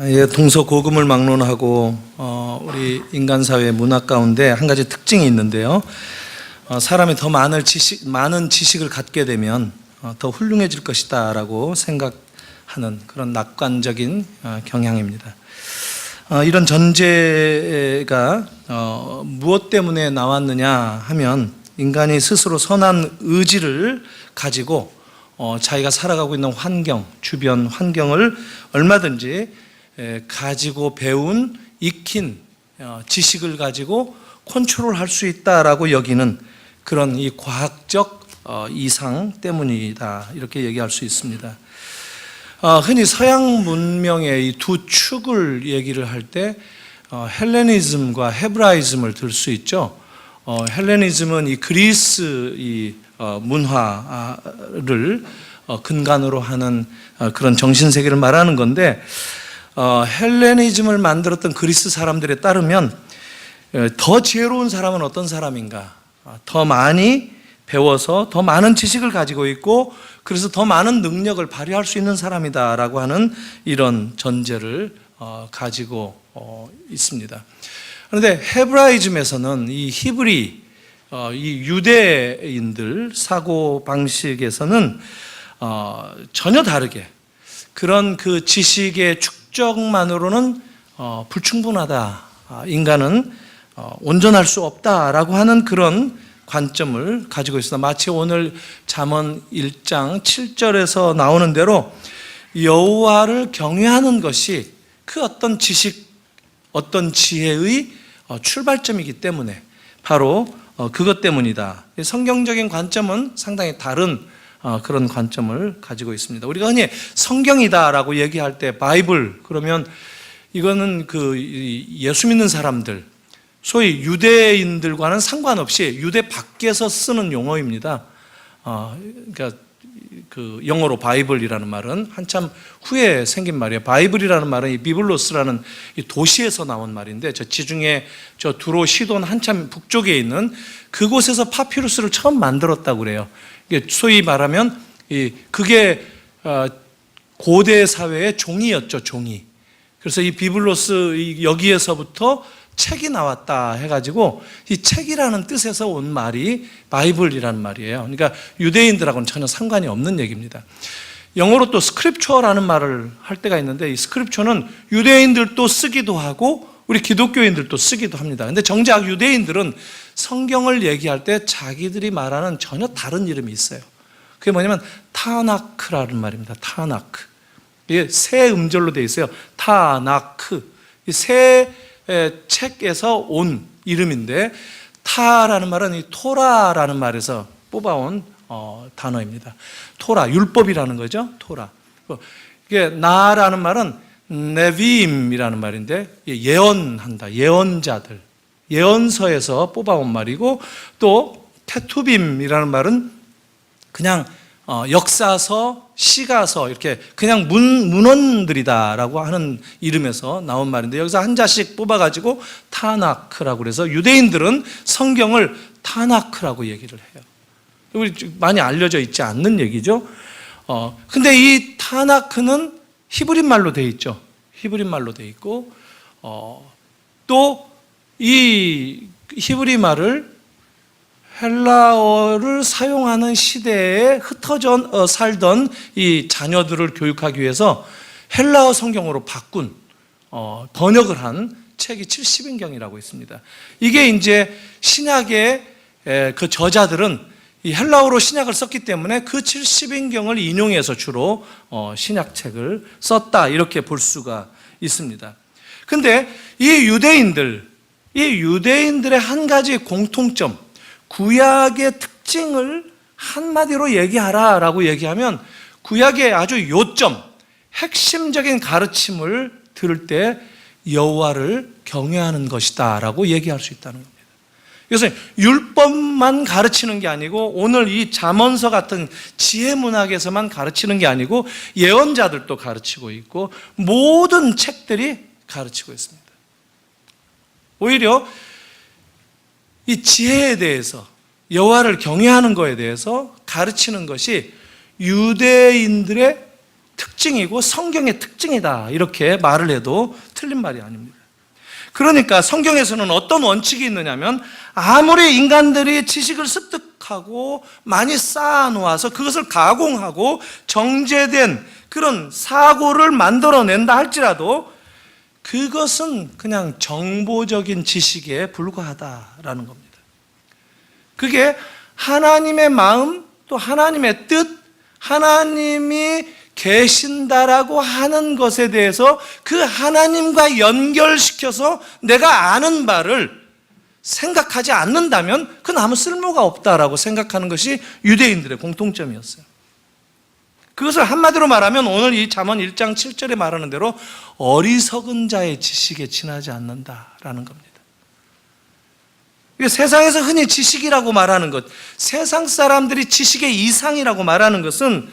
예, 동서고금을 막론하고 우리 인간 사회의 문화 가운데 한 가지 특징이 있는데요. 사람이 더 많은 지식을 갖게 되면 더 훌륭해질 것이다라고 생각하는 그런 낙관적인 경향입니다. 이런 전제가 무엇 때문에 나왔느냐 하면 인간이 스스로 선한 의지를 가지고 자기가 살아가고 있는 환경, 주변 환경을 얼마든지 가지고 배운 익힌 지식을 가지고 컨트롤할 수 있다라고 여기는 그런 이 과학적 이상 때문이다, 이렇게 얘기할 수 있습니다. 흔히 서양 문명의 이 두 축을 얘기를 할 때 헬레니즘과 헤브라이즘을 들 수 있죠. 헬레니즘은 이 그리스 이 문화를 근간으로 하는 그런 정신세계를 말하는 건데, 헬레니즘을 만들었던 그리스 사람들에 따르면 더 지혜로운 사람은 어떤 사람인가? 더 많이 배워서 더 많은 지식을 가지고 있고 그래서 더 많은 능력을 발휘할 수 있는 사람이다라고 하는 이런 전제를 가지고 있습니다. 그런데 헤브라이즘에서는 이 히브리, 이 유대인들 사고 방식에서는 전혀 다르게 그런 그 지식의 축적만으로는 불충분하다, 인간은 온전할 수 없다라고 하는 그런 관점을 가지고 있습니다. 마치 오늘 잠언 1장 7절에서 나오는 대로 여호와를 경외하는 것이 그 어떤 지식, 어떤 지혜의 출발점이기 때문에 바로 그것 때문이다. 성경적인 관점은 상당히 다른 그런 관점을 가지고 있습니다. 우리가 흔히 성경이다라고 얘기할 때 바이블 그러면 이거는 그 예수 믿는 사람들, 소위 유대인들과는 상관없이 유대 밖에서 쓰는 용어입니다. 그러니까 그 영어로 바이블이라는 말은 한참 후에 생긴 말이에요. 바이블이라는 말은 이 비블로스라는 이 도시에서 나온 말인데, 저 지중해 저 두로 시돈 한참 북쪽에 있는 그곳에서 파피루스를 처음 만들었다고 그래요. 이게 소위 말하면 그게 고대 사회의 종이였죠, 종이. 그래서 이 비블로스 여기에서부터 책이 나왔다 해가지고 이 책이라는 뜻에서 온 말이 바이블이라는 말이에요. 그러니까 유대인들하고는 전혀 상관이 없는 얘기입니다. 영어로 또 스크립처라는 말을 할 때가 있는데, 이 스크립처는 유대인들도 쓰기도 하고 우리 기독교인들도 쓰기도 합니다. 근데 정작 유대인들은 성경을 얘기할 때 자기들이 말하는 전혀 다른 이름이 있어요. 그게 뭐냐면 타나크라는 말입니다. 타나크. 이게 세 음절로 되어 있어요. 타나크. 이 세 책에서 온 이름인데, 타라는 말은 이 토라라는 말에서 뽑아온 단어입니다. 토라, 율법이라는 거죠. 토라. 이게 나라는 말은 네비임이라는 말인데, 예언한다, 예언자들, 예언서에서 뽑아온 말이고, 또 케투빔이라는 말은 그냥 역사서, 시가서, 이렇게 그냥 문헌들이다라고 하는 이름에서 나온 말인데, 여기서 한 자씩 뽑아가지고 타나크라고 그래서 유대인들은 성경을 타나크라고 얘기를 해요. 우리 많이 알려져 있지 않는 얘기죠. 근데 이 타나크는 히브리 말로 되어 있죠. 히브리 말로 되어 있고, 또 이 히브리 말을 헬라어를 사용하는 시대에 흩어져 살던 이 자녀들을 교육하기 위해서 헬라어 성경으로 바꾼 번역을 한 책이 70인경이라고 있습니다. 이게 이제 신약의 그 저자들은 이 헬라어로 신약을 썼기 때문에 그 70인경을 인용해서 주로 신약책을 썼다, 이렇게 볼 수가 있습니다. 근데 이 유대인들의 한 가지 공통점, 구약의 특징을 한마디로 얘기하라라고 얘기하면 구약의 아주 요점, 핵심적인 가르침을 들을 때 여호와를 경외하는 것이다라고 얘기할 수 있다는 겁니다. 그래서 율법만 가르치는 게 아니고, 오늘 이 잠언서 같은 지혜 문학에서만 가르치는 게 아니고 예언자들도 가르치고 있고 모든 책들이 가르치고 있습니다. 오히려 이 지혜에 대해서, 여호와를 경외하는 것에 대해서 가르치는 것이 유대인들의 특징이고 성경의 특징이다, 이렇게 말을 해도 틀린 말이 아닙니다. 그러니까 성경에서는 어떤 원칙이 있느냐면, 아무리 인간들이 지식을 습득하고 많이 쌓아놓아서 그것을 가공하고 정제된 그런 사고를 만들어낸다 할지라도 그것은 그냥 정보적인 지식에 불과하다라는 겁니다. 그게 하나님의 마음, 또 하나님의 뜻, 하나님이 계신다라고 하는 것에 대해서 그 하나님과 연결시켜서 내가 아는 바를 생각하지 않는다면 그건 아무 쓸모가 없다라고 생각하는 것이 유대인들의 공통점이었어요. 그것을 한마디로 말하면 오늘 이 잠언 1장 7절에 말하는 대로 어리석은 자의 지식에 지나지 않는다라는 겁니다. 세상에서 흔히 지식이라고 말하는 것, 세상 사람들이 지식의 이상이라고 말하는 것은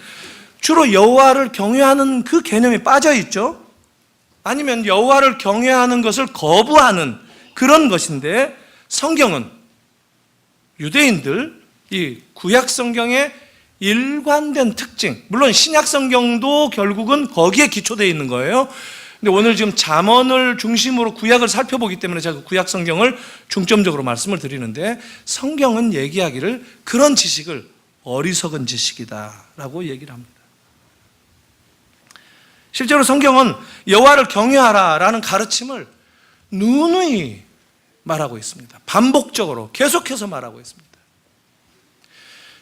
주로 여호와를 경외하는 그 개념이 빠져 있죠. 아니면 여호와를 경외하는 것을 거부하는 그런 것인데, 성경은 유대인들 이 구약 성경의 일관된 특징, 물론 신약 성경도 결국은 거기에 기초되어 있는 거예요. 근데 오늘 지금 잠언을 중심으로 구약을 살펴보기 때문에 제가 구약 성경을 중점적으로 말씀을 드리는데, 성경은 얘기하기를 그런 지식을 어리석은 지식이다라고 얘기를 합니다. 실제로 성경은 여호와를 경외하라라는 가르침을 누누이 말하고 있습니다. 반복적으로 계속해서 말하고 있습니다.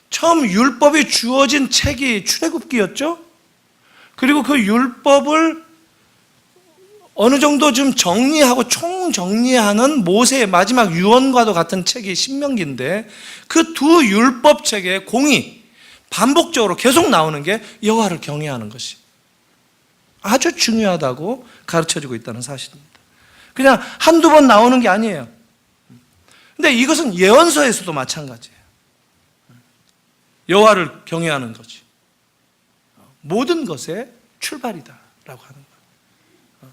처음 율법이 주어진 책이 출애굽기였죠. 그리고 그 율법을 어느 정도 좀 정리하고 총정리하는 모세의 마지막 유언과도 같은 책이 신명기인데, 그 두 율법책의 공이 반복적으로 계속 나오는 게 여호와를 경외하는 것이 아주 중요하다고 가르쳐주고 있다는 사실입니다. 그냥 한두 번 나오는 게 아니에요. 근데 이것은 예언서에서도 마찬가지예요. 여호와를 경외하는 것이 모든 것의 출발이다라고 하는 거예요.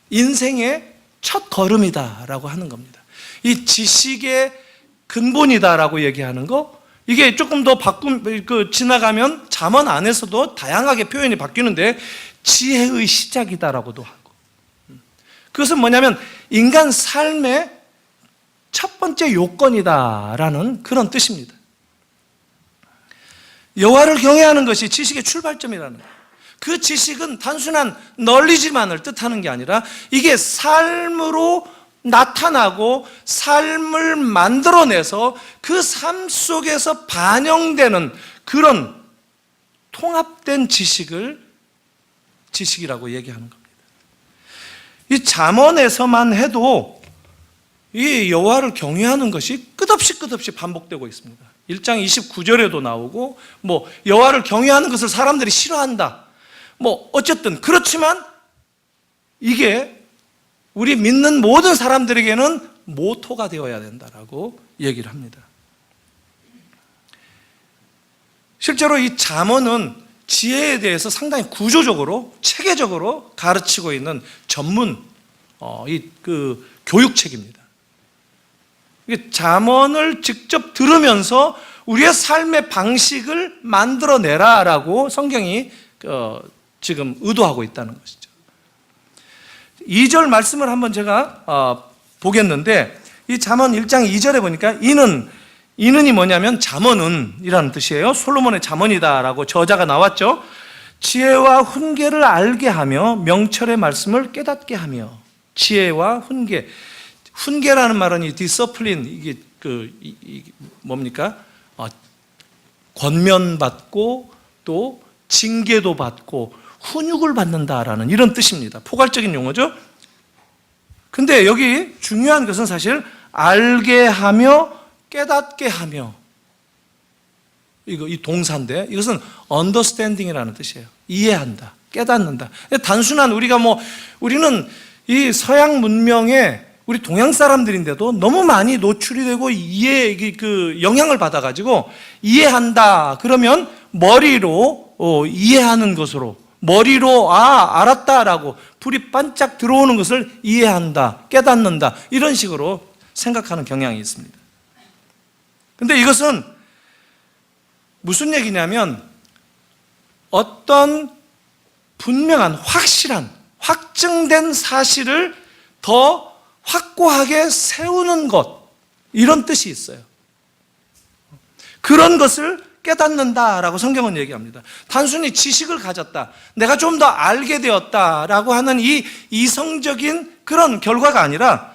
인생의 첫 걸음이다라고 하는 겁니다. 이 지식의 근본이다라고 얘기하는 거, 이게 조금 더 지나가면 잠언 안에서도 다양하게 표현이 바뀌는데, 지혜의 시작이다라고도 하고, 그것은 뭐냐면 인간 삶의 첫 번째 요건이다라는 그런 뜻입니다. 여호와를 경외하는 것이 지식의 출발점이라는 거예요. 그 지식은 단순한 널리지만을 뜻하는 게 아니라 이게 삶으로 나타나고 삶을 만들어내서 그 삶 속에서 반영되는 그런 통합된 지식이라고 얘기하는 겁니다. 이 잠언에서만 해도 이 여호와를 경외하는 것이 끝없이 반복되고 있습니다. 1장 29절에도 나오고, 여호와를 경외하는 것을 사람들이 싫어한다, 어쨌든 그렇지만 이게 우리 믿는 모든 사람들에게는 모토가 되어야 된다라고 얘기를 합니다. 실제로 이 잠언은 지혜에 대해서 상당히 구조적으로 체계적으로 가르치고 있는 전문 교육책입니다. 잠언을 직접 들으면서 우리의 삶의 방식을 만들어내라라고 성경이 지금 의도하고 있다는 것이죠. 2절 말씀을 한번 제가 보겠는데, 이 잠언 1장 2절에 보니까 이는이 뭐냐면 잠언은 이라는 뜻이에요. 솔로몬의 잠언이다라고 저자가 나왔죠. 지혜와 훈계를 알게 하며 명철의 말씀을 깨닫게 하며. 지혜와 훈계. 훈계라는 말은 이 디서플린, 이게 뭡니까? 권면받고 또 징계도 받고 훈육을 받는다라는 이런 뜻입니다. 포괄적인 용어죠. 근데 여기 중요한 것은 사실 알게 하며 깨닫게 하며, 이 동사인데 이것은 understanding이라는 뜻이에요. 이해한다, 깨닫는다. 단순한 우리는 이 서양 문명에 우리 동양 사람들인데도 너무 많이 노출이 되고 영향을 받아가지고 이해한다 그러면 머리로 이해하는 것으로, 머리로 알았다라고 불이 반짝 들어오는 것을 이해한다, 깨닫는다, 이런 식으로 생각하는 경향이 있습니다. 근데 이것은 무슨 얘기냐면, 어떤 분명한, 확실한, 확증된 사실을 더 확고하게 세우는 것, 이런 뜻이 있어요. 그런 것을 깨닫는다라고 성경은 얘기합니다. 단순히 지식을 가졌다, 내가 좀 더 알게 되었다라고 하는 이 이성적인 그런 결과가 아니라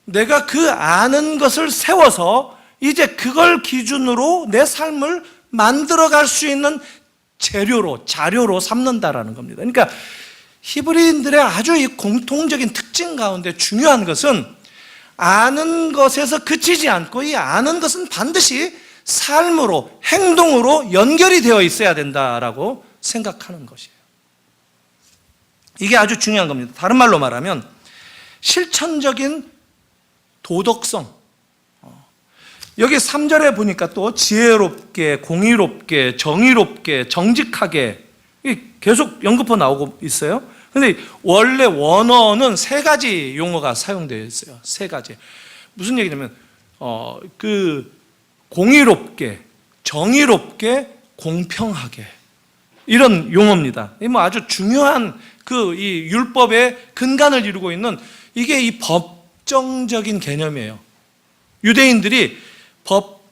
내가 그 아는 것을 세워서 이제 그걸 기준으로 내 삶을 만들어갈 수 있는 재료로, 자료로 삼는다라는 겁니다. 그러니까 히브리인들의 아주 이 공통적인 특징 가운데 중요한 것은 아는 것에서 그치지 않고 이 아는 것은 반드시 삶으로, 행동으로 연결이 되어 있어야 된다라고 생각하는 것이에요. 이게 아주 중요한 겁니다. 다른 말로 말하면 실천적인 도덕성. 여기 3절에 보니까 또 지혜롭게, 공의롭게, 정의롭게, 정직하게 계속 연급어 나오고 있어요. 근데 원래 원어는 세 가지 용어가 사용되어 있어요. 세 가지. 무슨 얘기냐면 공의롭게, 정의롭게, 공평하게, 이런 용어입니다. 뭐 아주 중요한 이 율법의 근간을 이루고 있는, 이게 이 법정적인 개념이에요. 유대인들이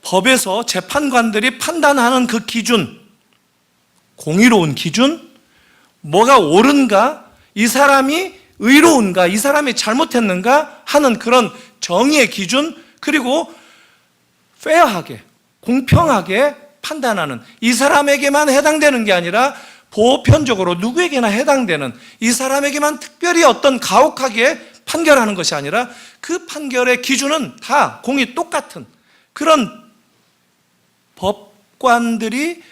법에서 재판관들이 판단하는 그 기준, 공의로운 기준, 뭐가 옳은가, 이 사람이 의로운가, 이 사람이 잘못했는가 하는 그런 정의의 기준, 그리고 페어하게, 공평하게 판단하는, 이 사람에게만 해당되는 게 아니라 보편적으로 누구에게나 해당되는, 이 사람에게만 특별히 어떤 가혹하게 판결하는 것이 아니라 그 판결의 기준은 다 공이 똑같은 그런 법관들이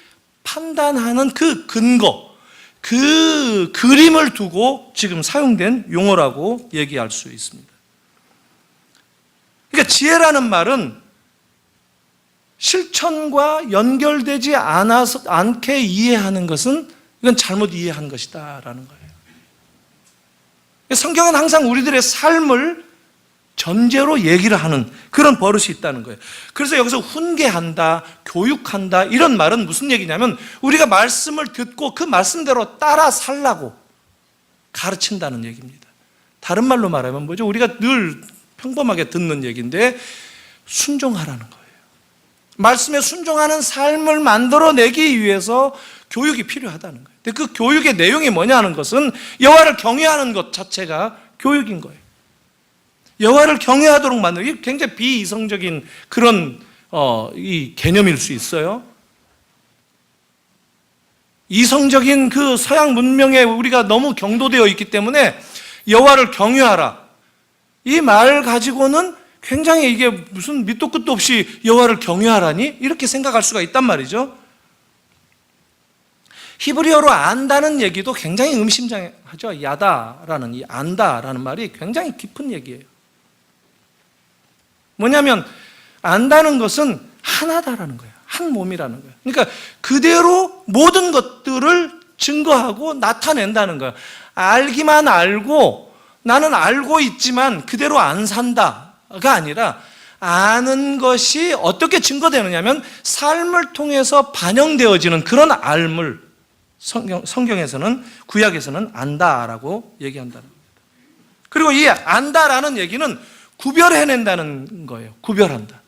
판단하는 그 근거, 그 그림을 두고 지금 사용된 용어라고 얘기할 수 있습니다. 그러니까 지혜라는 말은 실천과 연결되지 않게 이해하는 것은 이건 잘못 이해한 것이다라는 거예요. 성경은 항상 우리들의 삶을 전제로 얘기를 하는 그런 버릇이 있다는 거예요. 그래서 여기서 훈계한다, 교육한다, 이런 말은 무슨 얘기냐면 우리가 말씀을 듣고 그 말씀대로 따라 살라고 가르친다는 얘기입니다. 다른 말로 말하면 뭐죠? 우리가 늘 평범하게 듣는 얘기인데 순종하라는 거예요. 말씀에 순종하는 삶을 만들어내기 위해서 교육이 필요하다는 거예요. 근데 그 교육의 내용이 뭐냐는 것은 여호와를 경외하는 것 자체가 교육인 거예요. 여호와를 경외하도록 만드는, 이게 굉장히 비이성적인 그런 이 개념일 수 있어요. 이성적인 그 서양 문명에 우리가 너무 경도되어 있기 때문에 여호와를 경외하라, 이 말 가지고는 굉장히 이게 무슨 밑도 끝도 없이 여호와를 경외하라니? 이렇게 생각할 수가 있단 말이죠. 히브리어로 안다는 얘기도 굉장히 의미심장하죠. 야다라는, 이 안다라는 말이 굉장히 깊은 얘기예요. 뭐냐면 안다는 것은 하나다라는 거예요. 한 몸이라는 거예요. 그러니까 그대로 모든 것들을 증거하고 나타낸다는 거예요. 알기만 알고 나는 알고 있지만 그대로 안 산다가 아니라, 아는 것이 어떻게 증거되느냐면 삶을 통해서 반영되어지는 그런 알물, 성경에서는, 구약에서는 안다라고 얘기한다는 겁니다. 그리고 이 안다라는 얘기는 구별해낸다는 거예요. 구별한다.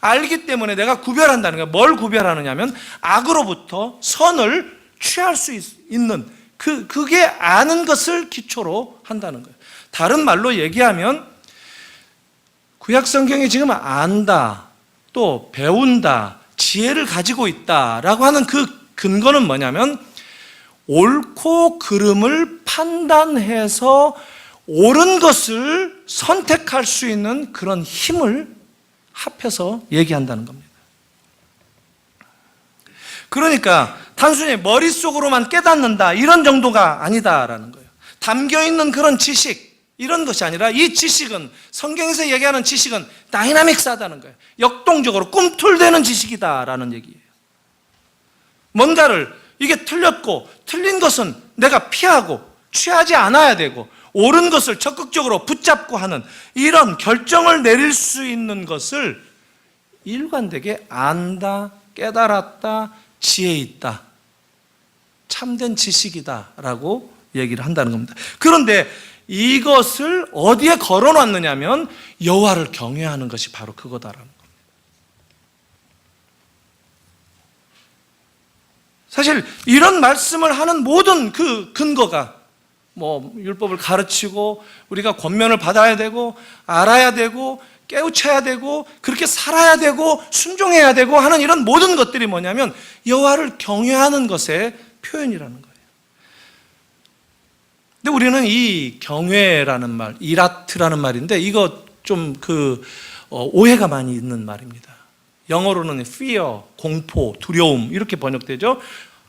알기 때문에 내가 구별한다는 거예요. 뭘 구별하느냐면 악으로부터 선을 취할 수 있는 그게 아는 것을 기초로 한다는 거예요. 다른 말로 얘기하면 구약 성경이 지금 안다, 또 배운다, 지혜를 가지고 있다라고 하는 그 근거는 뭐냐면 옳고 그름을 판단해서 옳은 것을 선택할 수 있는 그런 힘을 합해서 얘기한다는 겁니다. 그러니까 단순히 머릿속으로만 깨닫는다, 이런 정도가 아니다라는 거예요. 담겨있는 그런 지식, 이런 것이 아니라 이 지식은, 성경에서 얘기하는 지식은 다이나믹스하다는 거예요. 역동적으로 꿈틀대는 지식이다라는 얘기예요. 뭔가를, 이게 틀렸고 틀린 것은 내가 피하고 취하지 않아야 되고, 옳은 것을 적극적으로 붙잡고 하는 이런 결정을 내릴 수 있는 것을 일관되게 안다, 깨달았다, 지혜 있다, 참된 지식이다 라고 얘기를 한다는 겁니다. 그런데 이것을 어디에 걸어놨느냐면 여호와를 경외하는 것이 바로 그거다라는 겁니다. 사실 이런 말씀을 하는 모든 그 근거가 율법을 가르치고 우리가 권면을 받아야 되고 알아야 되고 깨우쳐야 되고 그렇게 살아야 되고 순종해야 되고 하는 이런 모든 것들이 뭐냐면 여호와를 경외하는 것의 표현이라는 거예요. 근데 우리는 이 경외라는 말, 이라트라는 말인데 이거 좀 오해가 많이 있는 말입니다. 영어로는 fear, 공포, 두려움 이렇게 번역되죠.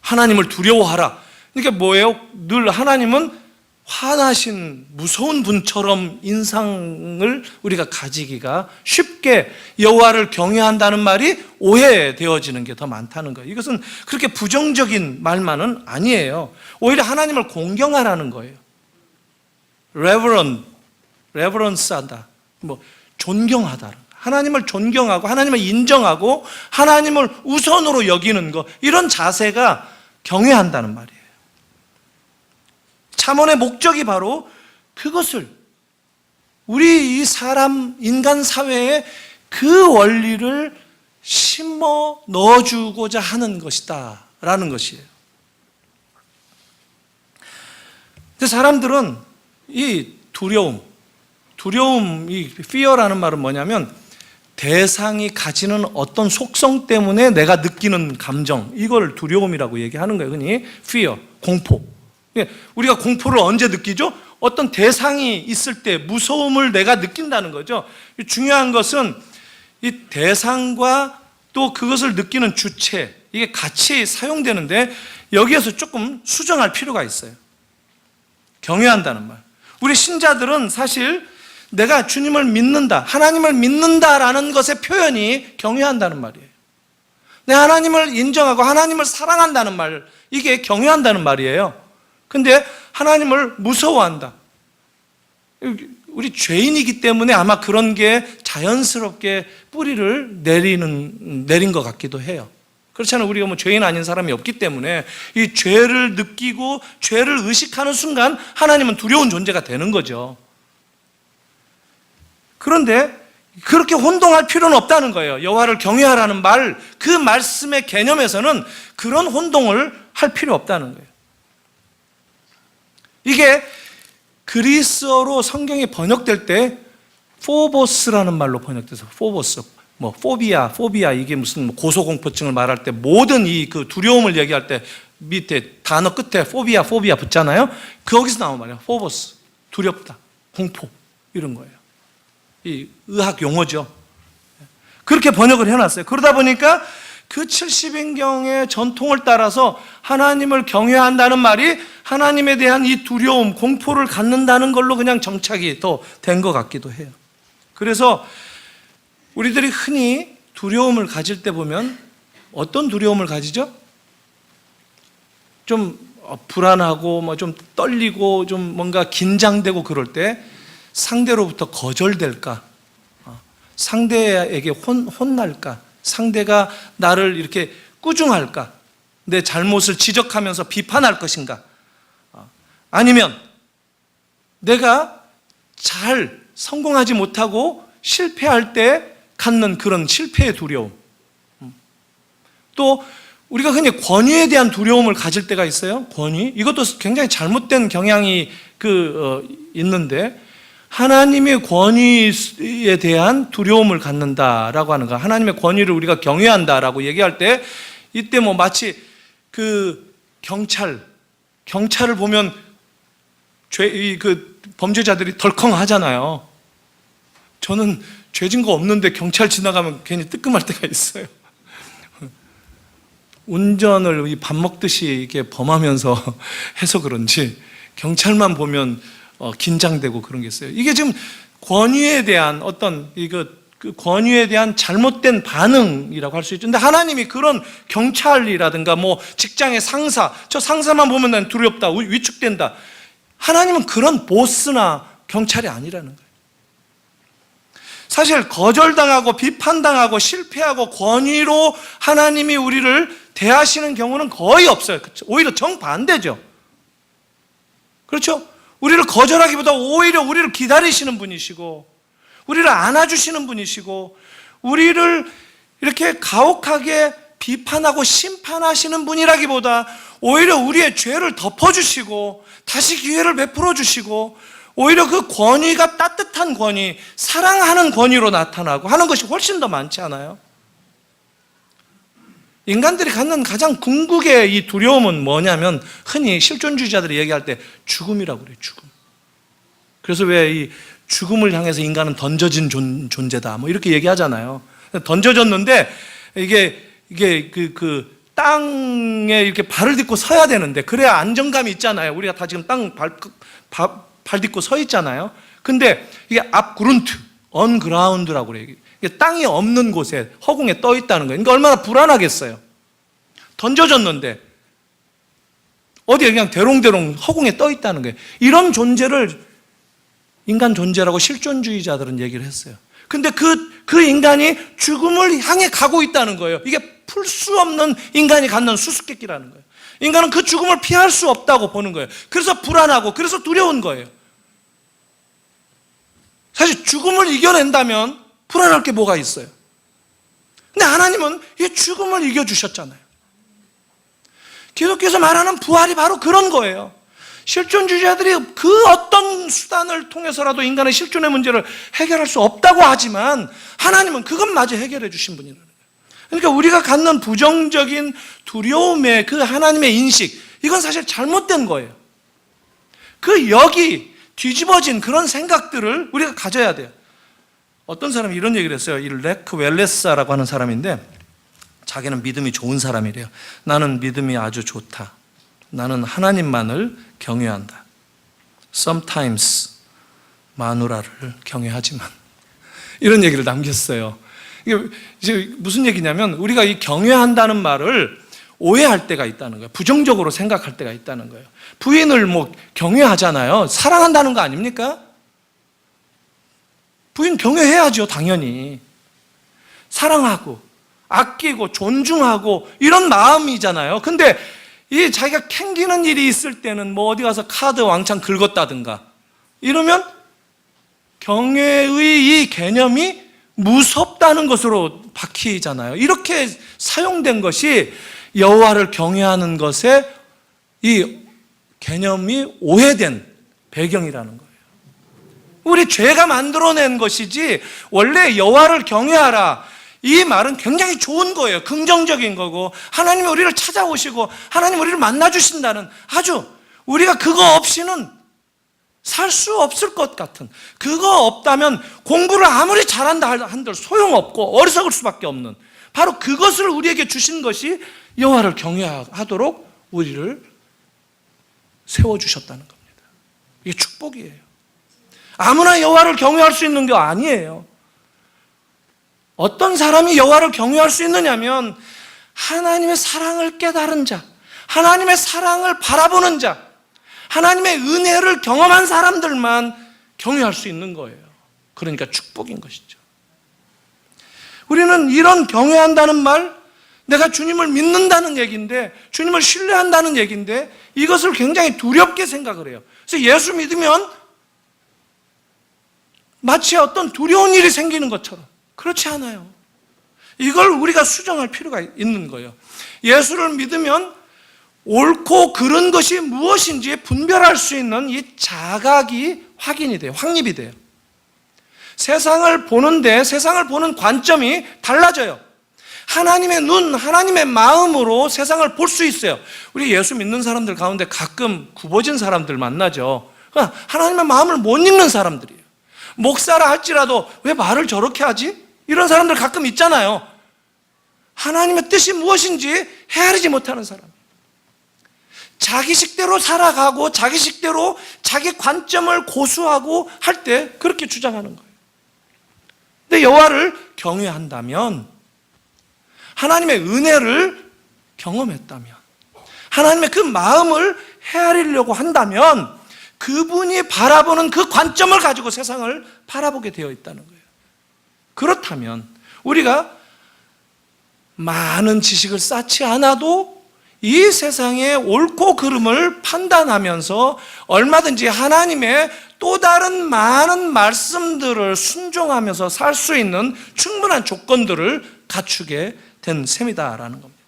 하나님을 두려워하라. 그러니까 뭐예요? 늘 하나님은 화나신 무서운 분처럼 인상을 우리가 가지기가 쉽게 여호와를 경외한다는 말이 오해되어지는 게 더 많다는 거예요. 이것은 그렇게 부정적인 말만은 아니에요. 오히려 하나님을 공경하라는 거예요. reverence하다, 존경하다. 하나님을 존경하고 하나님을 인정하고 하나님을 우선으로 여기는 것, 이런 자세가 경외한다는 말이에요. 잠언의 목적이 바로 그것을 우리 이 인간 사회에 그 원리를 심어 넣어주고자 하는 것이다 라는 것이에요. 근데 사람들은 이 두려움, 이 fear라는 말은 뭐냐면 대상이 가지는 어떤 속성 때문에 내가 느끼는 감정, 이걸 두려움이라고 얘기하는 거예요. 흔히 fear, 공포. 우리가 공포를 언제 느끼죠? 어떤 대상이 있을 때 무서움을 내가 느낀다는 거죠. 중요한 것은 이 대상과 또 그것을 느끼는 주체, 이게 같이 사용되는데 여기에서 조금 수정할 필요가 있어요. 경외한다는 말. 우리 신자들은 사실 내가 주님을 믿는다, 하나님을 믿는다라는 것의 표현이 경외한다는 말이에요. 내 하나님을 인정하고 하나님을 사랑한다는 말, 이게 경외한다는 말이에요. 근데 하나님을 무서워한다. 우리 죄인이기 때문에 아마 그런 게 자연스럽게 뿌리를 내린 것 같기도 해요. 그렇잖아요. 우리가 죄인 아닌 사람이 없기 때문에 이 죄를 느끼고 죄를 의식하는 순간 하나님은 두려운 존재가 되는 거죠. 그런데 그렇게 혼동할 필요는 없다는 거예요. 여호와를 경외하라는 말, 그 말씀의 개념에서는 그런 혼동을 할 필요 없다는 거예요. 이게 그리스어로 성경이 번역될 때 포보스라는 말로 번역돼서 포보스, 포비아 이게 무슨 고소공포증을 말할 때 모든 그 두려움을 얘기할 때 밑에 단어 끝에 포비아 붙잖아요. 거기서 나온 말이에요. 포보스, 두렵다, 공포 이런 거예요. 이 의학 용어죠. 그렇게 번역을 해놨어요. 그러다 보니까 그 70인경의 전통을 따라서 하나님을 경외한다는 말이 하나님에 대한 이 두려움, 공포를 갖는다는 걸로 그냥 정착이 더 된 것 같기도 해요. 그래서 우리들이 흔히 두려움을 가질 때 보면 어떤 두려움을 가지죠? 좀 불안하고 좀 떨리고 좀 뭔가 긴장되고 그럴 때 상대로부터 거절될까? 상대에게 혼날까? 상대가 나를 이렇게 꾸중할까? 내 잘못을 지적하면서 비판할 것인가? 아니면 내가 잘 성공하지 못하고 실패할 때 갖는 그런 실패의 두려움. 또 우리가 흔히 권위에 대한 두려움을 가질 때가 있어요. 권위. 이것도 굉장히 잘못된 경향이 있는데 하나님의 권위에 대한 두려움을 갖는다라고 하는 거. 하나님의 권위를 우리가 경외한다라고 얘기할 때 이때 마치 경찰을 보면 범죄자들이 덜컹 하잖아요. 저는 죄진 거 없는데 경찰 지나가면 괜히 뜨끔할 때가 있어요. 운전을 밥 먹듯이 이렇게 범하면서 해서 그런지 경찰만 보면 긴장되고 그런 게 있어요. 이게 지금 권위에 대한 그 권위에 대한 잘못된 반응이라고 할 수 있죠. 근데 하나님이 그런 경찰이라든가 직장의 상사, 저 상사만 보면 난 두렵다, 위축된다. 하나님은 그런 보스나 경찰이 아니라는 거예요. 사실 거절당하고 비판당하고 실패하고 권위로 하나님이 우리를 대하시는 경우는 거의 없어요. 오히려 정반대죠. 그렇죠? 우리를 거절하기보다 오히려 우리를 기다리시는 분이시고, 우리를 안아주시는 분이시고, 우리를 이렇게 가혹하게 비판하고 심판하시는 분이라기보다 오히려 우리의 죄를 덮어주시고 다시 기회를 베풀어 주시고, 오히려 그 권위가 따뜻한 권위, 사랑하는 권위로 나타나고 하는 것이 훨씬 더 많지 않아요? 인간들이 갖는 가장 궁극의 이 두려움은 뭐냐면, 흔히 실존주의자들이 얘기할 때 죽음이라고 그래요. 죽음. 그래서 왜 이 죽음을 향해서 인간은 던져진 존재다 뭐 이렇게 얘기하잖아요. 던져졌는데 이게 그 땅에 이렇게 발을 딛고 서야 되는데, 그래야 안정감이 있잖아요. 우리가 다 지금 땅 발 딛고 서 있잖아요. 근데 이게 압그룬트, 언그라운드라고 그래요. 이게 땅이 없는 곳에, 허공에 떠 있다는 거예요. 그러니까 얼마나 불안하겠어요. 던져졌는데 어디에 그냥 대롱대롱 허공에 떠 있다는 거예요. 이런 존재를 인간 존재라고 실존주의자들은 얘기를 했어요. 근데 그 인간이 죽음을 향해 가고 있다는 거예요. 이게 풀 수 없는 인간이 갖는 수수께끼라는 거예요. 인간은 그 죽음을 피할 수 없다고 보는 거예요. 그래서 불안하고, 그래서 두려운 거예요. 사실 죽음을 이겨낸다면 불안할 게 뭐가 있어요? 근데 하나님은 이 죽음을 이겨주셨잖아요. 기독교에서 말하는 부활이 바로 그런 거예요. 실존주의자들이 그 어떤 수단을 통해서라도 인간의 실존의 문제를 해결할 수 없다고 하지만, 하나님은 그것마저 해결해 주신 분이라는 거예요. 그러니까 우리가 갖는 부정적인 두려움의 그 하나님의 인식, 이건 사실 잘못된 거예요. 그 여기 뒤집어진 그런 생각들을 우리가 가져야 돼요. 어떤 사람이 이런 얘기를 했어요. 이 레크 웰레스라고 하는 사람인데, 자기는 믿음이 좋은 사람이래요. 나는 믿음이 아주 좋다. 나는 하나님만을 경외한다. Sometimes 마누라를 경외하지만, 이런 얘기를 남겼어요. 이게 무슨 얘기냐면, 우리가 이 경외한다는 말을 오해할 때가 있다는 거예요. 부정적으로 생각할 때가 있다는 거예요. 부인을 뭐 경외하잖아요. 사랑한다는 거 아닙니까? 부인 경외해야죠, 당연히. 사랑하고 아끼고 존중하고 이런 마음이잖아요. 근데 이 자기가 캥기는 일이 있을 때는 뭐 어디 가서 카드 왕창 긁었다든가 이러면 경외의 이 개념이 무섭다는 것으로 바뀌잖아요. 이렇게 사용된 것이 여호와를 경외하는 것에 이 개념이 오해된 배경이라는 거예요. 우리 죄가 만들어낸 것이지, 원래 여호와를 경외하라, 이 말은 굉장히 좋은 거예요. 긍정적인 거고, 하나님이 우리를 찾아오시고 하나님 우리를 만나주신다는, 아주 우리가 그거 없이는 살 수 없을 것 같은, 그거 없다면 공부를 아무리 잘한다 한들 소용없고 어리석을 수밖에 없는, 바로 그것을 우리에게 주신 것이 여호와를 경외하도록 우리를 세워주셨다는 겁니다. 이게 축복이에요. 아무나 여호와를 경외할 수 있는 게 아니에요. 어떤 사람이 여호와를 경외할 수 있느냐면, 하나님의 사랑을 깨달은 자, 하나님의 사랑을 바라보는 자, 하나님의 은혜를 경험한 사람들만 경외할 수 있는 거예요. 그러니까 축복인 것이죠. 우리는 이런 경외한다는 말, 내가 주님을 믿는다는 얘기인데, 주님을 신뢰한다는 얘기인데, 이것을 굉장히 두렵게 생각을 해요. 그래서 예수 믿으면 마치 어떤 두려운 일이 생기는 것처럼, 그렇지 않아요. 이걸 우리가 수정할 필요가 있는 거예요. 예수를 믿으면 옳고 그른 것이 무엇인지 분별할 수 있는 이 자각이 확인이 돼요. 확립이 돼요. 세상을 보는데, 세상을 보는 관점이 달라져요. 하나님의 눈, 하나님의 마음으로 세상을 볼 수 있어요. 우리 예수 믿는 사람들 가운데 가끔 굽어진 사람들 만나죠. 하나님의 마음을 못 읽는 사람들이에요. 목사라 할지라도 왜 말을 저렇게 하지? 이런 사람들 가끔 있잖아요. 하나님의 뜻이 무엇인지 헤아리지 못하는 사람. 자기식대로 살아가고 자기식대로 자기 관점을 고수하고 할 때 그렇게 주장하는 거예요. 근데 여호와를 경외한다면, 하나님의 은혜를 경험했다면, 하나님의 그 마음을 헤아리려고 한다면, 그분이 바라보는 그 관점을 가지고 세상을 바라보게 되어 있다는 거예요. 그렇다면 우리가 많은 지식을 쌓지 않아도 이 세상의 옳고 그름을 판단하면서 얼마든지 하나님의 또 다른 많은 말씀들을 순종하면서 살 수 있는 충분한 조건들을 갖추게 된 셈이다라는 겁니다.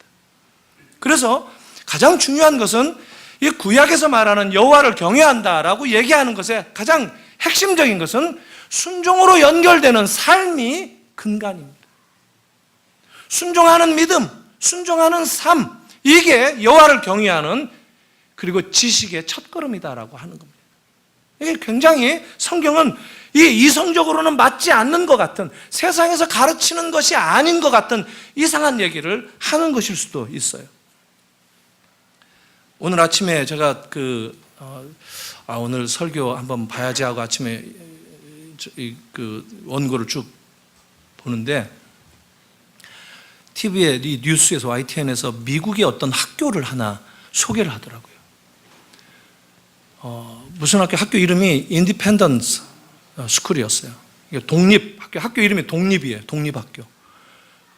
그래서 가장 중요한 것은 이 구약에서 말하는 여호와를 경외한다라고 얘기하는 것의 가장 핵심적인 것은 순종으로 연결되는 삶이 근간입니다. 순종하는 믿음, 순종하는 삶, 이게 여호와를 경외하는 그리고 지식의 첫걸음이다라고 하는 겁니다. 이게 굉장히 성경은 이성적으로는 맞지 않는 것 같은, 세상에서 가르치는 것이 아닌 것 같은 이상한 얘기를 하는 것일 수도 있어요. 오늘 아침에 제가 오늘 설교 한번 봐야지 하고 아침에 원고를 쭉 보는데 TV에 이 뉴스에서 YTN에서 미국의 어떤 학교를 하나 소개를 하더라고요. 무슨 학교 이름이 인디펜던스 스쿨이었어요. 학교 이름이 독립이에요. 독립학교.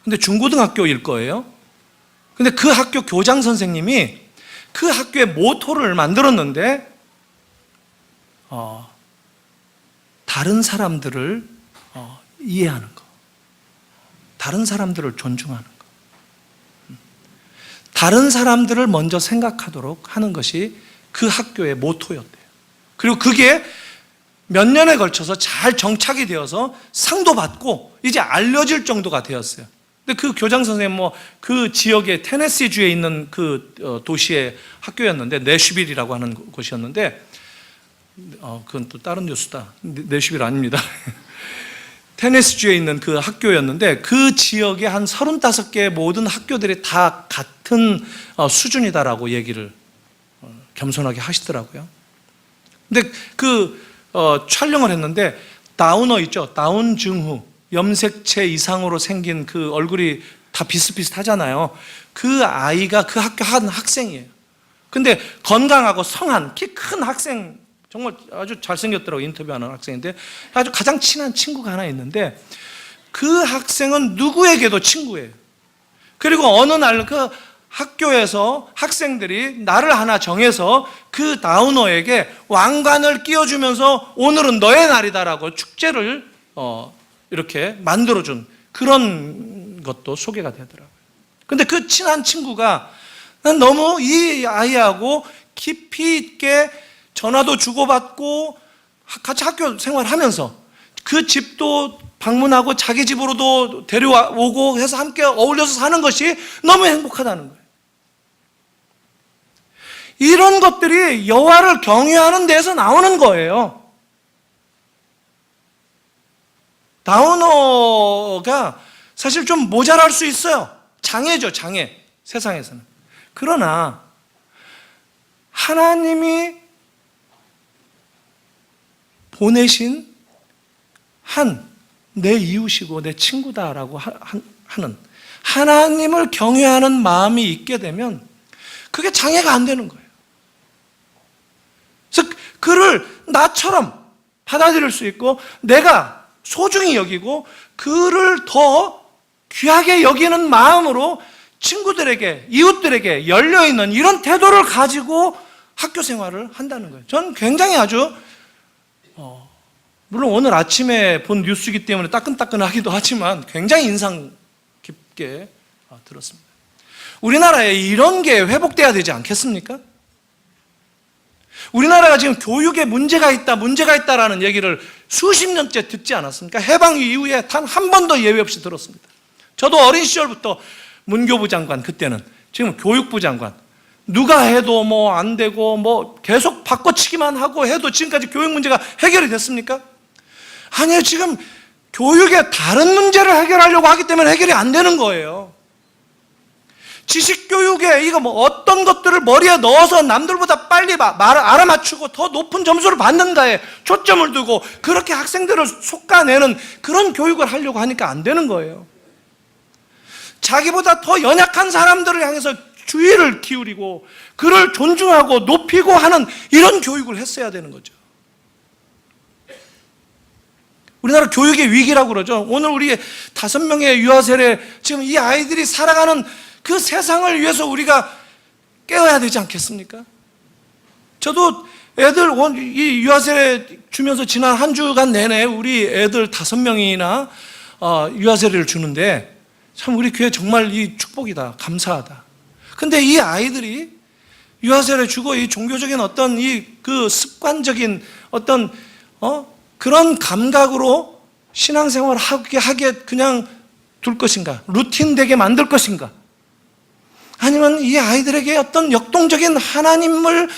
근데 중고등학교일 거예요. 근데 그 학교 교장 선생님이 그 학교의 모토를 만들었는데 다른 사람들을 이해하는 거, 다른 사람들을 존중하는 거, 다른 사람들을 먼저 생각하도록 하는 것이 그 학교의 모토였대요. 그리고 그게 몇 년에 걸쳐서 잘 정착이 되어서 상도 받고 이제 알려질 정도가 되었어요. 근데 그 교장 선생님 그 지역의 테네시주에 있는 그 도시의 학교였는데, 내슈빌이라고 하는 곳이었는데, 그건 또 다른 뉴스다. 내슈빌 아닙니다. 테네시주에 있는 그 학교였는데, 그 지역의 한 35개의 모든 학교들이 다 같은 수준이다라고 얘기를 겸손하게 하시더라고요. 근데 촬영을 했는데, 다우너 있죠? 다운 증후, 염색체 이상으로 생긴 그 얼굴이 다 비슷비슷하잖아요. 그 아이가 그 학교 한 학생이에요. 근데 건강하고 성한 키 큰 학생, 정말 아주 잘생겼더라고요. 인터뷰하는 학생인데 아주 가장 친한 친구가 하나 있는데, 그 학생은 누구에게도 친구예요. 그리고 어느 날 그 학교에서 학생들이 날을 하나 정해서 그 다우너에게 왕관을 끼워주면서 오늘은 너의 날이다라고 축제를 이렇게 만들어준 그런 것도 소개가 되더라고요. 근데 그 친한 친구가 난 너무 이 아이하고 깊이 있게 전화도 주고받고 같이 학교 생활하면서 그 집도 방문하고 자기 집으로도 데려오고 해서 함께 어울려서 사는 것이 너무 행복하다는 거예요. 이런 것들이 여호와를 경외하는 데서 나오는 거예요. 다우너가 사실 좀 모자랄 수 있어요. 장애죠, 장애. 세상에서는. 그러나 하나님이 보내신 내 이웃이고 내 친구다라고 하는 하나님을 경외하는 마음이 있게 되면 그게 장애가 안 되는 거예요. 그래서 그를 나처럼 받아들일 수 있고, 내가 소중히 여기고 그를 더 귀하게 여기는 마음으로 친구들에게, 이웃들에게 열려있는 이런 태도를 가지고 학교 생활을 한다는 거예요. 저는 굉장히 아주 물론 오늘 아침에 본 뉴스이기 때문에 따끈따끈하기도 하지만 굉장히 인상 깊게 들었습니다. 우리나라에 이런 게 회복돼야 되지 않겠습니까? 우리나라가 지금 교육에 문제가 있다라는 얘기를 수십 년째 듣지 않았습니까? 해방 이후에 단 한 번도 예외 없이 들었습니다. 저도 어린 시절부터 문교부 장관, 그때는 지금 교육부 장관, 누가 해도 안 되고 계속 바꿔치기만 하고 해도 지금까지 교육 문제가 해결이 됐습니까? 아니요, 지금 교육의 다른 문제를 해결하려고 하기 때문에 해결이 안 되는 거예요. 지식교육에 어떤 것들을 머리에 넣어서 남들보다 빨리 말을 알아맞추고 더 높은 점수를 받는가에 초점을 두고 그렇게 학생들을 솎아내는 그런 교육을 하려고 하니까 안 되는 거예요. 자기보다 더 연약한 사람들을 향해서 주의를 기울이고 그를 존중하고 높이고 하는 이런 교육을 했어야 되는 거죠. 우리나라 교육의 위기라고 그러죠. 오늘 우리 5명의 유아 세례, 지금 이 아이들이 살아가는 그 세상을 위해서 우리가 깨워야 되지 않겠습니까? 저도 애들 이 유아세례 주면서 지난 한 주간 내내 우리 애들 5명이나 유아세례를 주는데 참 우리 교회 정말 이 축복이다, 감사하다. 근데 이 아이들이 유아세례 주고 이 종교적인 어떤 그 습관적인 어떤 그런 감각으로 신앙생활을 하게 그냥 둘 것인가? 루틴되게 만들 것인가? 아니면 이 아이들에게 어떤 역동적인 하나님을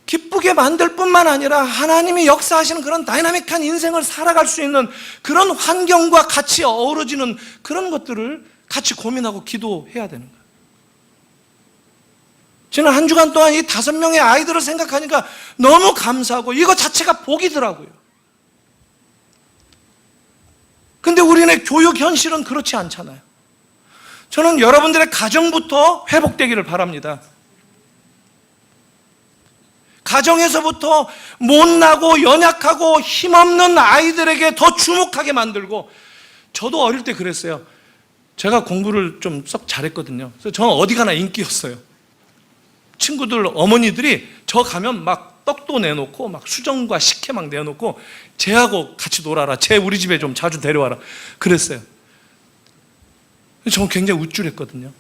기쁘게 만들 뿐만 아니라 하나님이 역사하시는 그런 다이나믹한 인생을 살아갈 수 있는 그런 환경과 같이 어우러지는 그런 것들을 같이 고민하고 기도해야 되는 거예요. 지난 한 주간 동안 이 5명의 아이들을 생각하니까 너무 감사하고 이거 자체가 복이더라고요. 근데 우리네 교육 현실은 그렇지 않잖아요. 저는 여러분들의 가정부터 회복되기를 바랍니다. 가정에서부터 못나고 연약하고 힘없는 아이들에게 더 주목하게 만들고, 저도 어릴 때 그랬어요. 제가 공부를 좀 썩 잘했거든요. 그래서 저는 어디 가나 인기였어요. 친구들 어머니들이 저 가면 막 떡도 내놓고 막 수정과 식혜 막 내놓고 쟤하고 같이 놀아라, 쟤 우리 집에 좀 자주 데려와라 그랬어요. 저는 굉장히 우쭐했거든요.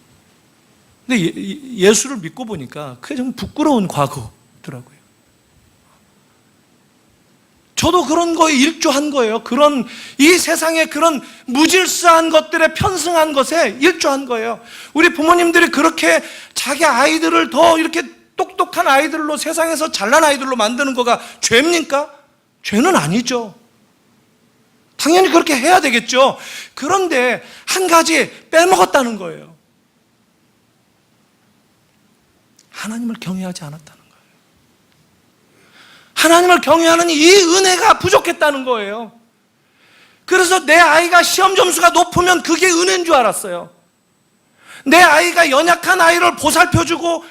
근데 예수를 믿고 보니까 그게 좀 부끄러운 과거더라고요. 저도 그런 거에 일조한 거예요. 그런 이 세상의 그런 무질서한 것들에 편승한 것에 일조한 거예요. 우리 부모님들이 그렇게 자기 아이들을 더 이렇게 똑똑한 아이들로, 세상에서 잘난 아이들로 만드는 거가 죄입니까? 죄는 아니죠. 당연히 그렇게 해야 되겠죠. 그런데 한 가지 빼먹었다는 거예요. 하나님을 경외하지 않았다는 거예요. 하나님을 경외하는 이 은혜가 부족했다는 거예요. 그래서 내 아이가 시험 점수가 높으면 그게 은혜인 줄 알았어요. 내 아이가 연약한 아이를 보살펴주고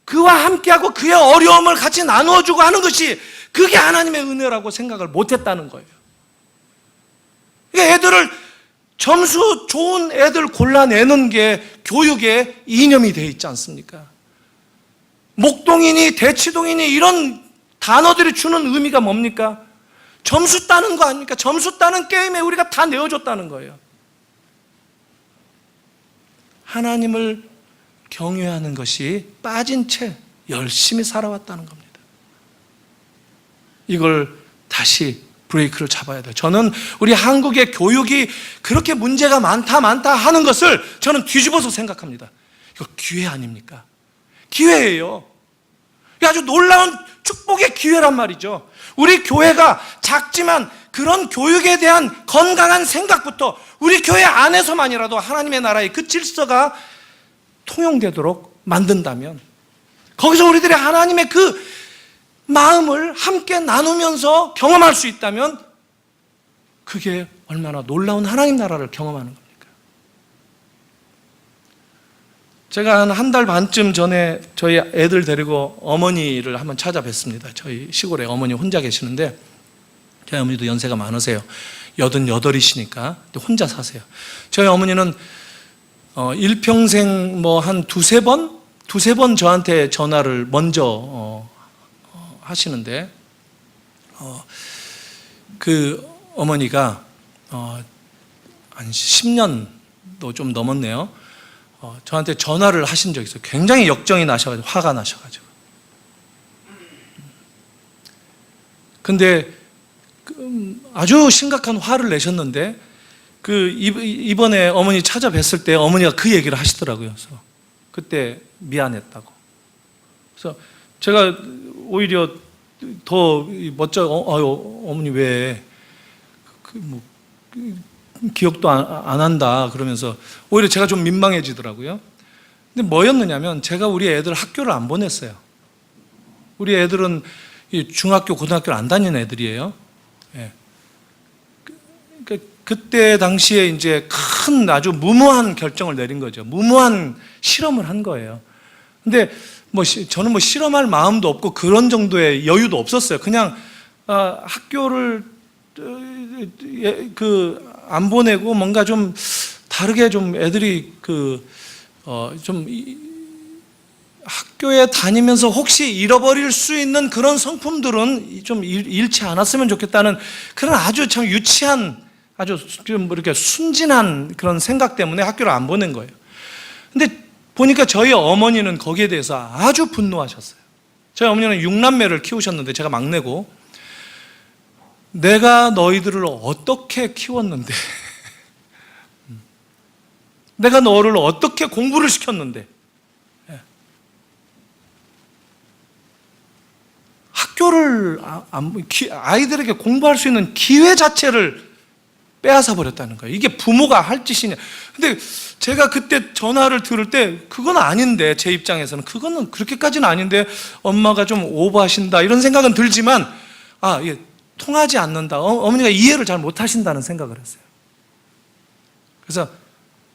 그와 함께하고 그의 어려움을 같이 나누어주고 하는 것이 그게 하나님의 은혜라고 생각을 못했다는 거예요. 애들을, 점수 좋은 애들 골라내는 게 교육의 이념이 되어 있지 않습니까? 목동이니 대치동이니 이런 단어들이 주는 의미가 뭡니까? 점수 따는 거 아닙니까? 점수 따는 게임에 우리가 다 내어줬다는 거예요. 하나님을 경외하는 것이 빠진 채 열심히 살아왔다는 겁니다. 이걸 다시 브레이크를 잡아야 돼요. 저는 우리 한국의 교육이 그렇게 문제가 많다 하는 것을 저는 뒤집어서 생각합니다. 이거 기회 아닙니까? 기회예요. 이게 아주 놀라운 축복의 기회란 말이죠. 우리 교회가 작지만 그런 교육에 대한 건강한 생각부터 우리 교회 안에서만이라도 하나님의 나라의 그 질서가 통용되도록 만든다면, 거기서 우리들이 하나님의 그 마음을 함께 나누면서 경험할 수 있다면 그게 얼마나 놀라운 하나님 나라를 경험하는 겁니까? 제가 한 달 반쯤 전에 저희 애들 데리고 어머니를 한번 찾아뵀습니다. 저희 시골에 어머니 혼자 계시는데, 저희 어머니도 연세가 많으세요. 88이시니까 혼자 사세요. 저희 어머니는 일평생 뭐 한 두세 번 저한테 전화를 먼저 하시는데, 그 어머니가 한 10년도 좀 넘었네요. 저한테 전화를 하신 적이 있어요. 굉장히 역정이 나셔가지고, 화가 나셔가지고. 근데 아주 심각한 화를 내셨는데, 이번에 어머니 찾아뵀을 때 어머니가 그 얘기를 하시더라고요. 그래서 그때 미안했다고. 그래서 제가 오히려 더 어머니 왜 기억도 안 한다 그러면서 오히려 제가 좀 민망해지더라고요. 근데 뭐였느냐면, 제가 우리 애들 학교를 안 보냈어요. 우리 애들은 중학교, 고등학교를 안 다니는 애들이에요. 예. 그때 당시에 이제 큰 아주 무모한 결정을 내린 거죠. 무모한 실험을 한 거예요. 근데 저는 실험할 마음도 없고 그런 정도의 여유도 없었어요. 그냥 학교를 안 보내고 뭔가 좀 다르게 좀 애들이 학교에 다니면서 혹시 잃어버릴 수 있는 그런 성품들은 좀 잃지 않았으면 좋겠다는 그런 아주 참 유치한, 아주 좀 이렇게 순진한 그런 생각 때문에 학교를 안 보낸 거예요. 근데 보니까 저희 어머니는 거기에 대해서 아주 분노하셨어요. 저희 어머니는 6남매를 키우셨는데 제가 막내고, 내가 너희들을 어떻게 키웠는데, 내가 너를 어떻게 공부를 시켰는데, 학교를 아이들에게 공부할 수 있는 기회 자체를 빼앗아 버렸다는 거예요. 이게 부모가 할 짓이냐. 근데 제가 그때 전화를 들을 때 그건 아닌데, 제 입장에서는 그거는 그렇게까지는 아닌데 엄마가 좀 오버하신다 이런 생각은 들지만, 이게 통하지 않는다, 어머니가 이해를 잘 못하신다는 생각을 했어요. 그래서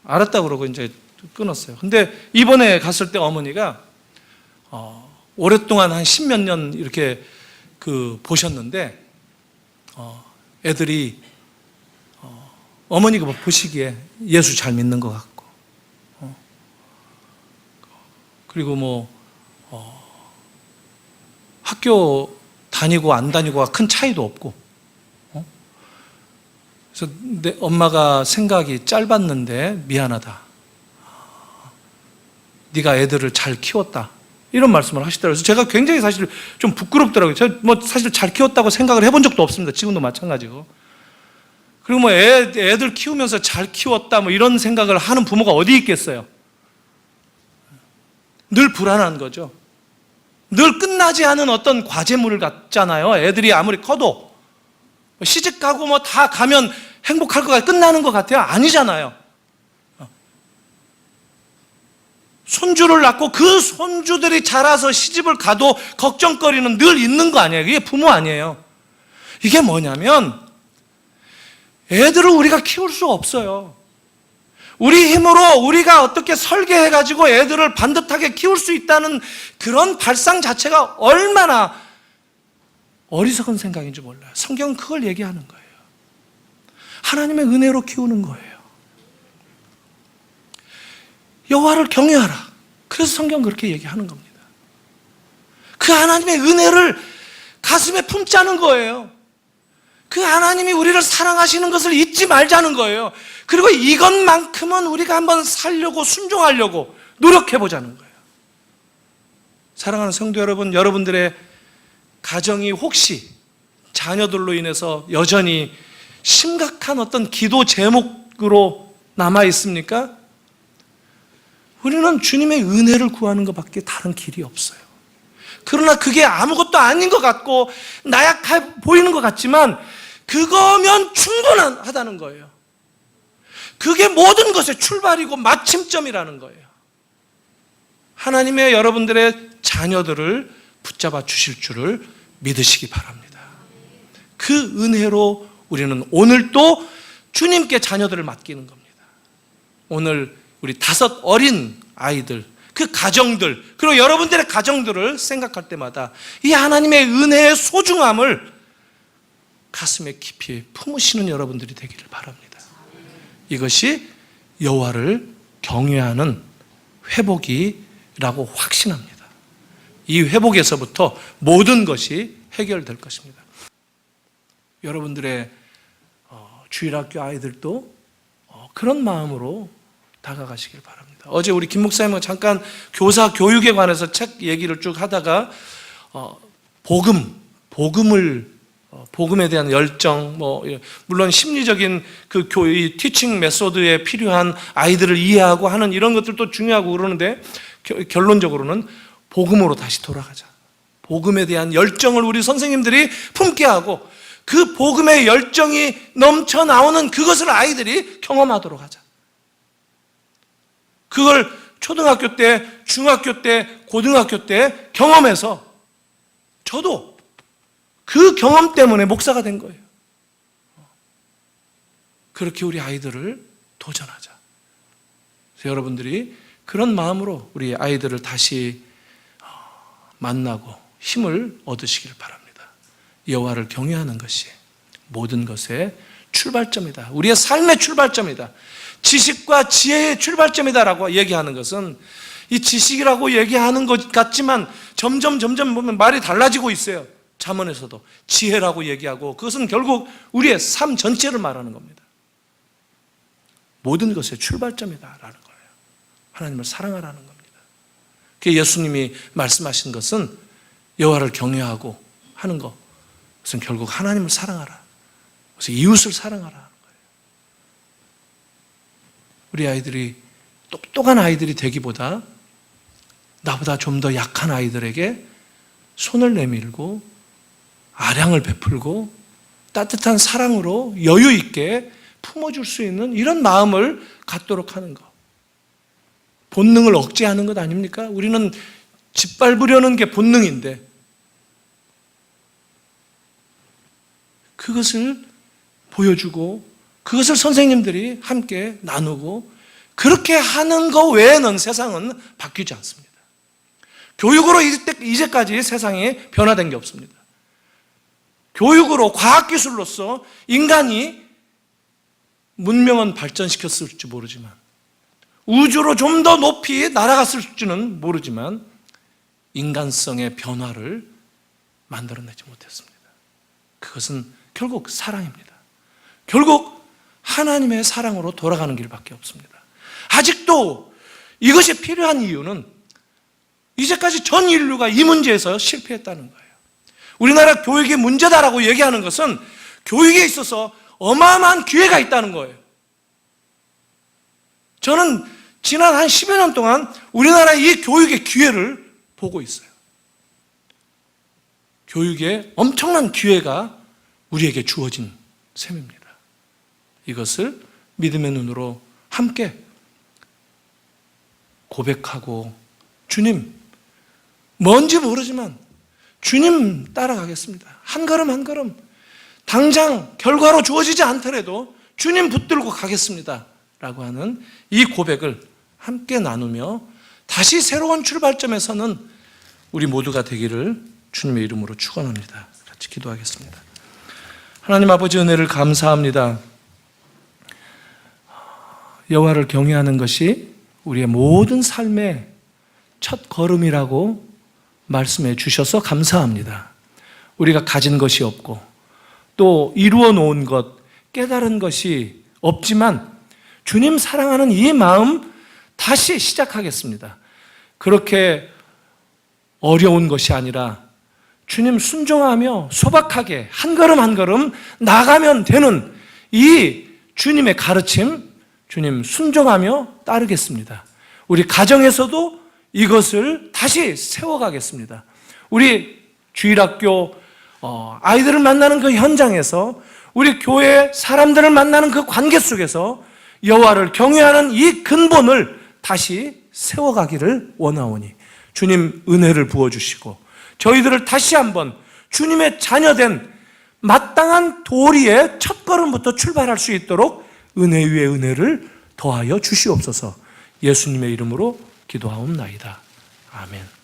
알았다 그러고 이제 끊었어요. 근데 이번에 갔을 때 어머니가 오랫동안 한 10몇 년 이렇게 보셨는데, 애들이 어머니가 보시기에 예수 잘 믿는 것 같고, 그리고 학교 다니고 안 다니고가 큰 차이도 없고, 그래서 내 엄마가 생각이 짧았는데 미안하다, 네가 애들을 잘 키웠다, 이런 말씀을 하시더라고요. 그래서 제가 굉장히 사실 좀 부끄럽더라고요. 제가 사실 잘 키웠다고 생각을 해본 적도 없습니다. 지금도 마찬가지고. 그리고 애들 키우면서 잘 키웠다 이런 생각을 하는 부모가 어디 있겠어요? 늘 불안한 거죠. 늘 끝나지 않은 어떤 과제물 같잖아요. 애들이 아무리 커도 시집 가고 다 가면 행복할 것 같아요. 끝나는 것 같아요. 아니잖아요. 손주를 낳고 그 손주들이 자라서 시집을 가도 걱정거리는 늘 있는 거 아니에요. 이게 부모 아니에요. 이게 뭐냐면, 애들을 우리가 키울 수 없어요. 우리 힘으로 우리가 어떻게 설계해가지고 애들을 반듯하게 키울 수 있다는 그런 발상 자체가 얼마나 어리석은 생각인지 몰라요. 성경은 그걸 얘기하는 거예요. 하나님의 은혜로 키우는 거예요. 여호와를 경외하라. 그래서 성경은 그렇게 얘기하는 겁니다. 그 하나님의 은혜를 가슴에 품자는 거예요. 그 하나님이 우리를 사랑하시는 것을 잊지 말자는 거예요. 그리고 이것만큼은 우리가 한번 살려고, 순종하려고 노력해보자는 거예요. 사랑하는 성도 여러분, 여러분들의 가정이 혹시 자녀들로 인해서 여전히 심각한 어떤 기도 제목으로 남아 있습니까? 우리는 주님의 은혜를 구하는 것밖에 다른 길이 없어요. 그러나 그게 아무것도 아닌 것 같고 나약해 보이는 것 같지만, 그거면 충분하다는 거예요. 그게 모든 것의 출발이고 마침점이라는 거예요. 하나님의 여러분들의 자녀들을 붙잡아 주실 줄을 믿으시기 바랍니다. 그 은혜로 우리는 오늘도 주님께 자녀들을 맡기는 겁니다. 오늘 우리 5 어린 아이들, 그 가정들, 그리고 여러분들의 가정들을 생각할 때마다 이 하나님의 은혜의 소중함을 가슴에 깊이 품으시는 여러분들이 되기를 바랍니다. 이것이 여호와를 경외하는 회복이라고 확신합니다. 이 회복에서부터 모든 것이 해결될 것입니다. 여러분들의 주일학교 아이들도 그런 마음으로 다가가시길 바랍니다. 어제 우리 김 목사님과 잠깐 교사 교육에 관해서 책 얘기를 쭉 하다가 복음에 대한 열정, 물론 심리적인 이 티칭 메소드에 필요한 아이들을 이해하고 하는 이런 것들도 중요하고 그러는데, 결론적으로는 복음으로 다시 돌아가자. 복음에 대한 열정을 우리 선생님들이 품게 하고, 그 복음의 열정이 넘쳐 나오는 그것을 아이들이 경험하도록 하자. 그걸 초등학교 때, 중학교 때, 고등학교 때 경험해서 저도 그 경험 때문에 목사가 된 거예요. 그렇게 우리 아이들을 도전하자. 그래서 여러분들이 그런 마음으로 우리 아이들을 다시 만나고 힘을 얻으시길 바랍니다. 여호와를 경외하는 것이 모든 것의 출발점이다. 우리의 삶의 출발점이다. 지식과 지혜의 출발점이다라고 얘기하는 것은 이 지식이라고 얘기하는 것 같지만 점점 보면 말이 달라지고 있어요. 잠언에서도 지혜라고 얘기하고, 그것은 결국 우리의 삶 전체를 말하는 겁니다. 모든 것의 출발점이다라는 거예요. 하나님을 사랑하라는 겁니다. 그 예수님이 말씀하신 것은 여호와를 경외하고 하는 것, 그것은 결국 하나님을 사랑하라, 그래서 이웃을 사랑하라는 거예요. 우리 아이들이 똑똑한 아이들이 되기보다 나보다 좀 더 약한 아이들에게 손을 내밀고 아량을 베풀고 따뜻한 사랑으로 여유 있게 품어줄 수 있는 이런 마음을 갖도록 하는 것. 본능을 억제하는 것 아닙니까? 우리는 짓밟으려는 게 본능인데 그것을 보여주고 그것을 선생님들이 함께 나누고 그렇게 하는 것 외에는 세상은 바뀌지 않습니다. 교육으로 이제까지 세상이 변화된 게 없습니다. 교육으로 과학기술로서 인간이 문명은 발전시켰을지 모르지만 우주로 좀 더 높이 날아갔을지는 모르지만 인간성의 변화를 만들어내지 못했습니다. 그것은 결국 사랑입니다. 결국 하나님의 사랑으로 돌아가는 길밖에 없습니다. 아직도 이것이 필요한 이유는 이제까지 전 인류가 이 문제에서 실패했다는 거예요. 우리나라 교육이 문제다라고 얘기하는 것은 교육에 있어서 어마어마한 기회가 있다는 거예요. 저는 지난 한 10여 년 동안 우리나라의 이 교육의 기회를 보고 있어요. 교육에 엄청난 기회가 우리에게 주어진 셈입니다. 이것을 믿음의 눈으로 함께 고백하고, 주님, 뭔지 모르지만 주님 따라가겠습니다. 한 걸음 한 걸음, 당장 결과로 주어지지 않더라도 주님 붙들고 가겠습니다 라고 하는 이 고백을 함께 나누며 다시 새로운 출발점에 서는 우리 모두가 되기를 주님의 이름으로 축원합니다. 같이 기도하겠습니다. 하나님 아버지, 은혜를 감사합니다. 여호와를 경외하는 것이 우리의 모든 삶의 첫 걸음이라고 말씀해 주셔서 감사합니다. 우리가 가진 것이 없고 또 이루어 놓은 것, 깨달은 것이 없지만 주님 사랑하는 이 마음 다시 시작하겠습니다. 그렇게 어려운 것이 아니라 주님 순종하며 소박하게 한 걸음 한 걸음 나가면 되는 이 주님의 가르침, 주님 순종하며 따르겠습니다. 우리 가정에서도 이것을 다시 세워가겠습니다. 우리 주일학교 아이들을 만나는 그 현장에서, 우리 교회 사람들을 만나는 그 관계 속에서 여호와를 경외하는 이 근본을 다시 세워가기를 원하오니 주님 은혜를 부어주시고 저희들을 다시 한번 주님의 자녀된 마땅한 도리의 첫걸음부터 출발할 수 있도록 은혜 위에 은혜를 더하여 주시옵소서. 예수님의 이름으로 기도하옵나이다. 아멘.